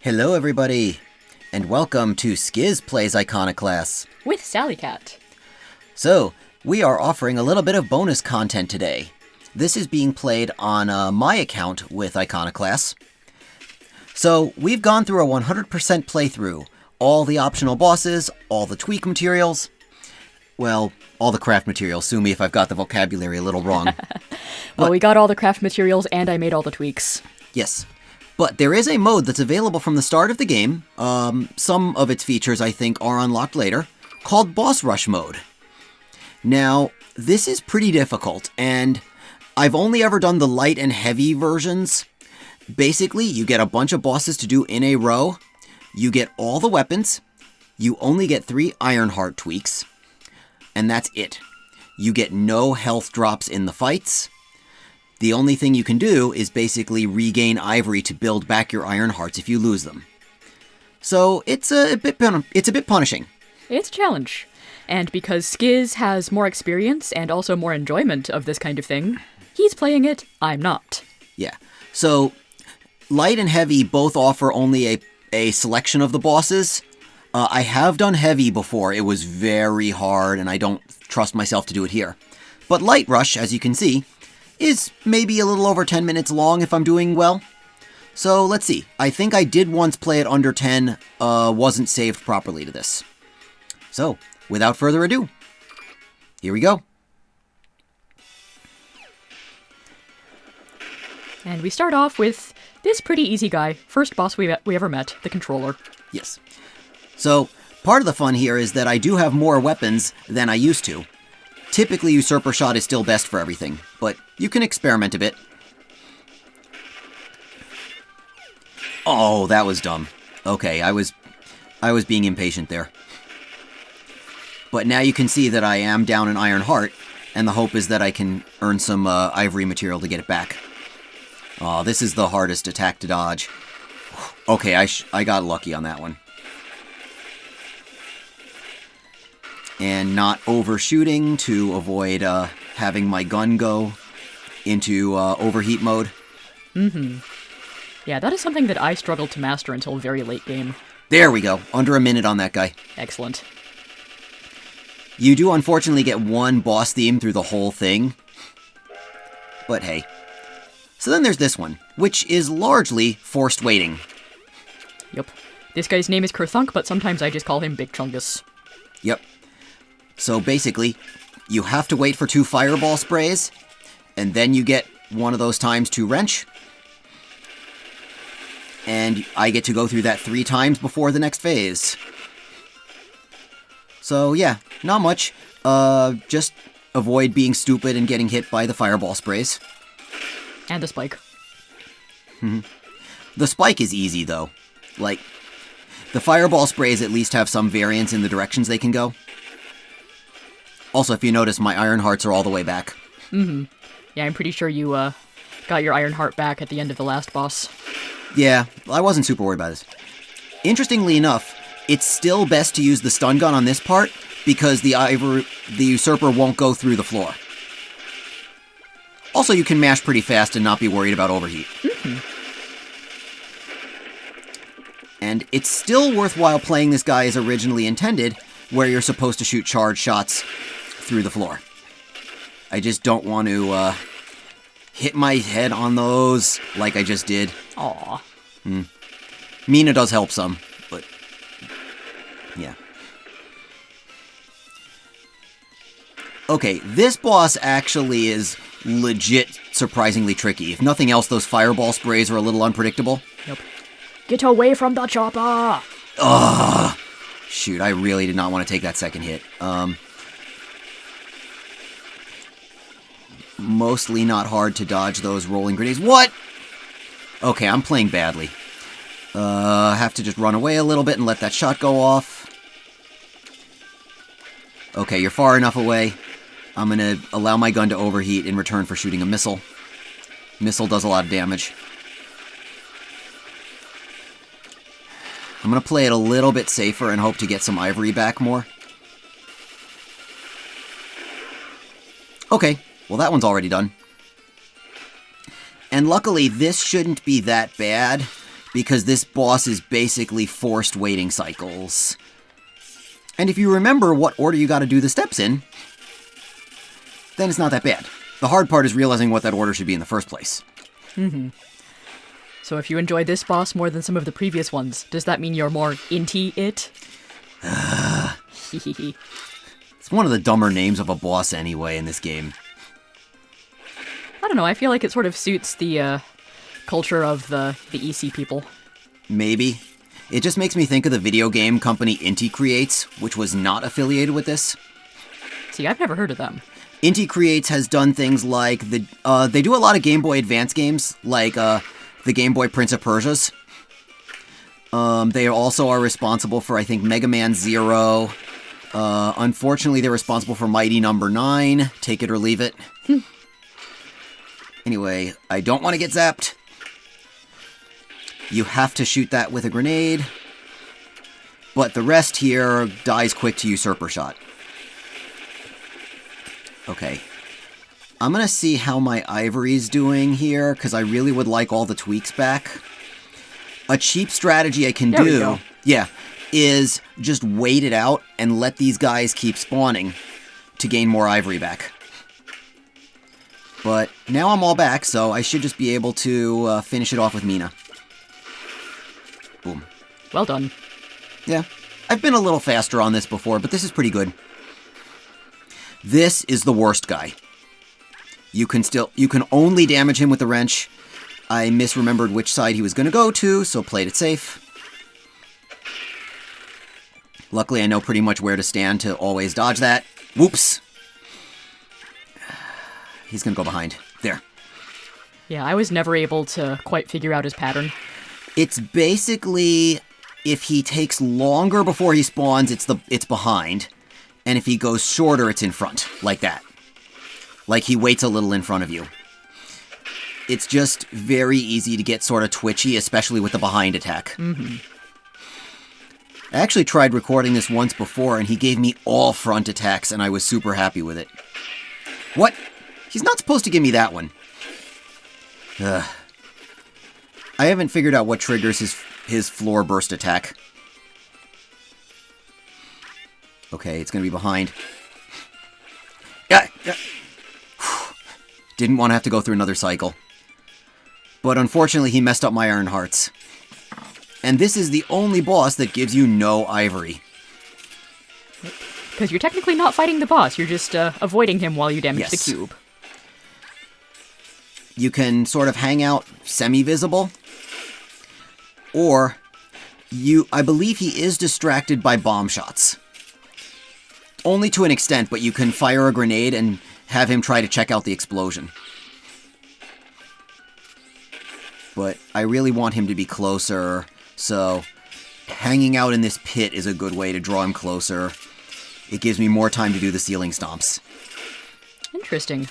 Hello everybody, and welcome to Skiz Plays Iconoclasts. With Sally Cat. So, we are offering a little bit of bonus content today. This is being played on my account with Iconoclasts. So, we've gone through a 100% playthrough. All the optional bosses, all the tweak materials. Well, all the craft materials. Sue me if I've got the vocabulary a little wrong. Well, we got all the craft materials and I made all the tweaks. Yes. But there is a mode that's available from the start of the game, some of its features I think are unlocked later, called Boss Rush Mode. Now, this is pretty difficult, and I've only ever done the light and heavy versions. Basically, you get a bunch of bosses to do in a row, you get all the weapons, you only get 3 Ironheart tweaks, and that's it. You get no health drops in the fights. The only thing you can do is basically regain Ivory to build back your Iron Hearts if you lose them. So it's a bit punishing. It's a challenge. And because Skiz has more experience and also more enjoyment of this kind of thing, he's playing it, I'm not. Yeah. So light and heavy both offer only a selection of the bosses. I have done heavy before. It was very hard, and I don't trust myself to do it here. But Light Rush, as you can see, is maybe a little over 10 minutes long if I'm doing well. So let's see. I think I did once play it under 10, wasn't saved properly to this. So, without further ado, here we go. And we start off with this pretty easy guy. First boss we ever met, the controller. Yes. So, part of the fun here is that I do have more weapons than I used to. Typically, Usurper Shot is still best for everything, but you can experiment a bit. Oh, that was dumb. Okay, I was being impatient there. But now you can see that I am down an Iron Heart, and the hope is that I can earn some Ivory material to get it back. Oh, this is the hardest attack to dodge. Okay, I got lucky on that one. And not overshooting to avoid having my gun go into overheat mode. Mm-hmm. Yeah, that is something that I struggled to master until very late game. There we go. Under a minute on that guy. Excellent. You do unfortunately get one boss theme through the whole thing. But hey. So then there's this one, which is largely forced waiting. Yep. This guy's name is Kerthunk, but sometimes I just call him Big Chungus. Yep. So basically, you have to wait for 2 fireball sprays, and then you get one of those times to wrench. And I get to go through that 3 times before the next phase. So yeah, not much. Just avoid being stupid and getting hit by the fireball sprays. And the spike. The spike is easy, though. Like, the fireball sprays at least have some variance in the directions they can go. Also, if you notice, my Iron Hearts are all the way back. Mm-hmm. Yeah, I'm pretty sure you got your Iron Heart back at the end of the last boss. Yeah, I wasn't super worried about this. Interestingly enough, it's still best to use the stun gun on this part, because the Usurper won't go through the floor. Also, you can mash pretty fast and not be worried about overheat. Mm-hmm. And it's still worthwhile playing this guy as originally intended, where you're supposed to shoot charge shots through the floor. I just don't want to hit my head on those like I just did. Aw. Mina does help some, but yeah. Okay, this boss actually is legit surprisingly tricky. If nothing else, those fireball sprays are a little unpredictable. Yep. Get away from the chopper! Ugh! Shoot, I really did not want to take that second hit. Mostly not hard to dodge those rolling grenades. What? Okay, I'm playing badly. Have to just run away a little bit and let that shot go off. Okay, you're far enough away. I'm gonna allow my gun to overheat in return for shooting a missile. Missile does a lot of damage. I'm gonna play it a little bit safer and hope to get some Ivory back more. Okay, well that one's already done. And luckily, this shouldn't be that bad, because this boss is basically forced waiting cycles. And if you remember what order you gotta do the steps in, then it's not that bad. The hard part is realizing what that order should be in the first place. So if you enjoy this boss more than some of the previous ones, does that mean you're more into it? It's one of the dumber names of a boss anyway in this game. I don't know, I feel like it sort of suits the culture of the EC people. Maybe. It just makes me think of the video game company Inti Creates, which was not affiliated with this. See, I've never heard of them. Inti Creates has done things like they do a lot of Game Boy Advance games, like the Game Boy Prince of Persia's. They also are responsible for, I think, Mega Man Zero. Unfortunately, they're responsible for Mighty Number 9. Take it or leave it. Anyway, I don't want to get zapped. You have to shoot that with a grenade. But the rest here dies quick to Usurper Shot. Okay. I'm gonna see how my Ivory's doing here, because I really would like all the tweaks back. A cheap strategy I can do, is just wait it out and let these guys keep spawning to gain more Ivory back. But now I'm all back, so I should just be able to finish it off with Mina. Boom. Well done. Yeah. I've been a little faster on this before, but this is pretty good. This is the worst guy. You can only damage him with the wrench. I misremembered which side he was going to go to, so played it safe. Luckily, I know pretty much where to stand to always dodge that. Whoops. He's going to go behind. There. Yeah, I was never able to quite figure out his pattern. It's basically, if he takes longer before he spawns, it's behind. And if he goes shorter, it's in front. Like that. Like he waits a little in front of you. It's just very easy to get sort of twitchy, especially with the behind attack. I actually tried recording this once before, and he gave me all front attacks, and I was super happy with it. What? He's not supposed to give me that one. Ugh. I haven't figured out what triggers his floor burst attack. Okay, it's gonna be behind. Yeah. Didn't want to have to go through another cycle. But unfortunately, he messed up my Iron Hearts. And this is the only boss that gives you no Ivory. Because you're technically not fighting the boss, you're just avoiding him while you damage the cube. You can sort of hang out semi-visible. Or, I believe he is distracted by bomb shots. Only to an extent, but you can fire a grenade and have him try to check out the explosion. But I really want him to be closer, so hanging out in this pit is a good way to draw him closer. It gives me more time to do the ceiling stomps. Interesting.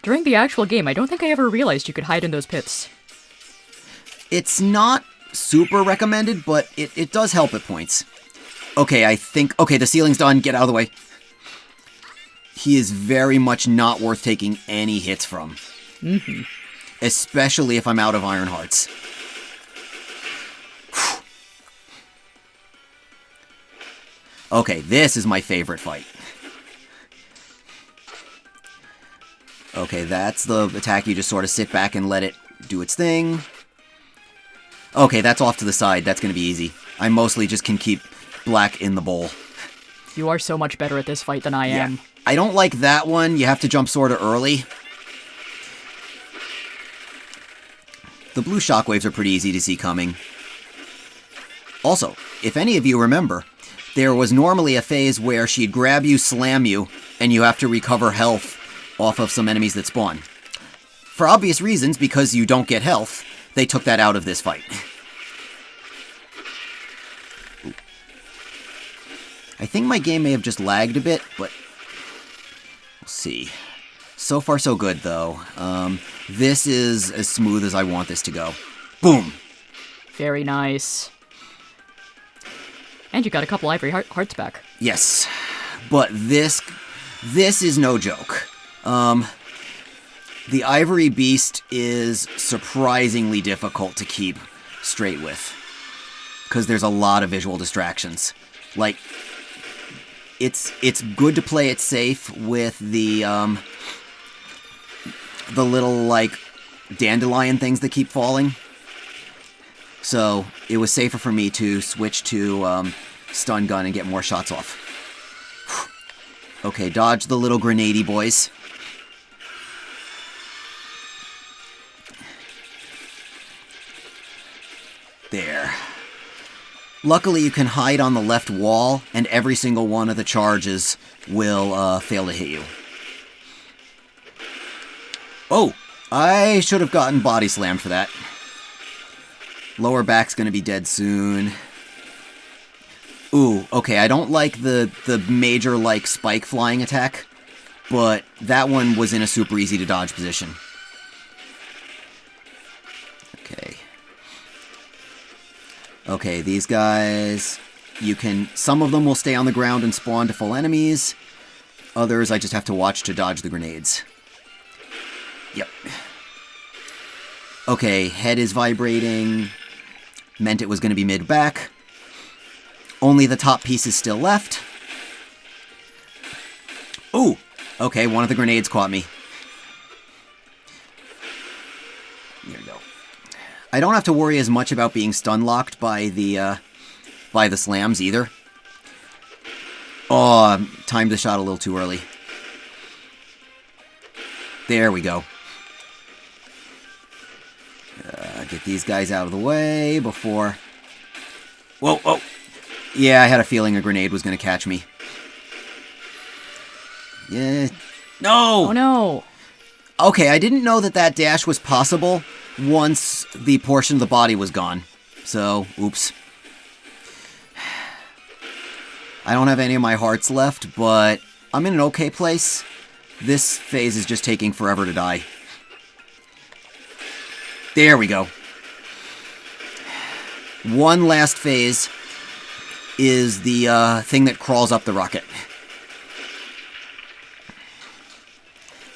During the actual game, I don't think I ever realized you could hide in those pits. It's not super recommended, but it does help at points. Okay, okay, the ceiling's done. Get out of the way. He is very much not worth taking any hits from. Especially if I'm out of Iron Hearts. Okay, this is my favorite fight. Okay, that's the attack. You just sort of sit back and let it do its thing. Okay, that's off to the side. That's going to be easy. I mostly just can keep black in the bowl. You are so much better at this fight than I am. Yeah. I don't like that one. You have to jump sort of early. The blue shockwaves are pretty easy to see coming. Also, if any of you remember, there was normally a phase where she'd grab you, slam you, and you have to recover health off of some enemies that spawn. For obvious reasons, because you don't get health, they took that out of this fight. I think my game may have just lagged a bit, but we'll see. So far, so good, though. This is as smooth as I want this to go. Boom! Very nice. And you got a couple Ivory Hearts back. Yes, but this is no joke. The Ivory Beast is surprisingly difficult to keep straight with. Because there's a lot of visual distractions. Like, it's good to play it safe with the little, like, dandelion things that keep falling. So, it was safer for me to switch to stun gun and get more shots off. Okay, dodge the little grenadey boys. There. Luckily, you can hide on the left wall, and every single one of the charges will fail to hit you. Oh! I should have gotten body slammed for that. Lower back's gonna be dead soon. Ooh, okay, I don't like the major, like, spike flying attack, but that one was in a super easy to dodge position. Okay. Okay, these guys, some of them will stay on the ground and spawn to full enemies. Others, I just have to watch to dodge the grenades. Yep. Okay, head is vibrating. Meant it was going to be mid-back. Only the top piece is still left. Ooh! Okay, one of the grenades caught me. There we go. I don't have to worry as much about being stun-locked by the slams either. Oh, timed the shot a little too early. There we go. Get these guys out of the way before... Whoa, whoa! Yeah, I had a feeling a grenade was going to catch me. Yeah. No! Oh no! Okay, I didn't know that dash was possible once the portion of the body was gone. So, oops. I don't have any of my hearts left, but I'm in an okay place. This phase is just taking forever to die. There we go. One last phase is the thing that crawls up the rocket.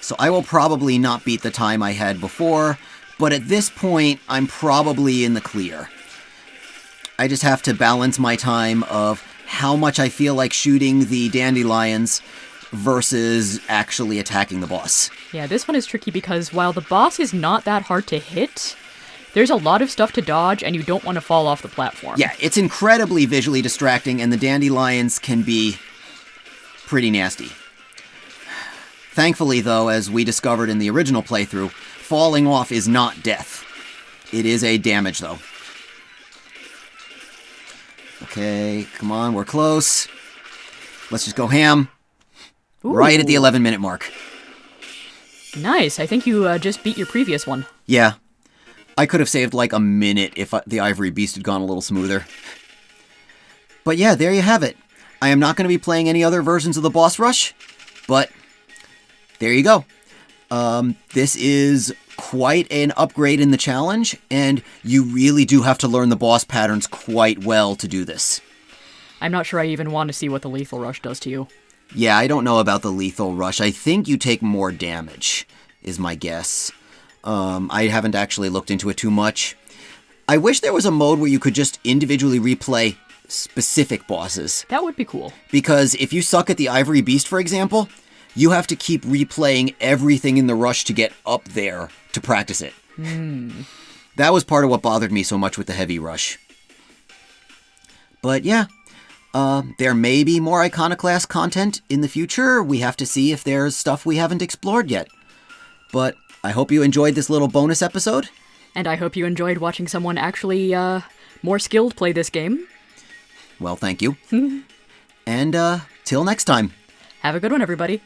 So I will probably not beat the time I had before, but at this point, I'm probably in the clear. I just have to balance my time of how much I feel like shooting the dandelions versus actually attacking the boss. Yeah, this one is tricky because while the boss is not that hard to hit, there's a lot of stuff to dodge and you don't want to fall off the platform. Yeah, it's incredibly visually distracting and the dandelions can be pretty nasty. Thankfully, though, as we discovered in the original playthrough, falling off is not death. It is a damage, though. Okay, come on, we're close. Let's just go ham. Ooh. Right at the 11-minute mark. Nice, I think you just beat your previous one. Yeah. I could have saved like a minute if the Ivory Beast had gone a little smoother. But yeah, there you have it. I am not going to be playing any other versions of the boss rush, but there you go. This is quite an upgrade in the challenge, and you really do have to learn the boss patterns quite well to do this. I'm not sure I even want to see what the lethal rush does to you. Yeah, I don't know about the lethal rush. I think you take more damage, is my guess. I haven't actually looked into it too much. I wish there was a mode where you could just individually replay specific bosses. That would be cool. Because if you suck at the Ivory Beast, for example, you have to keep replaying everything in the rush to get up there to practice it. That was part of what bothered me so much with the heavy rush. But yeah, there may be more Iconoclast content in the future. We have to see if there's stuff we haven't explored yet. But I hope you enjoyed this little bonus episode. And I hope you enjoyed watching someone actually more skilled play this game. Well, thank you. And till next time. Have a good one, everybody.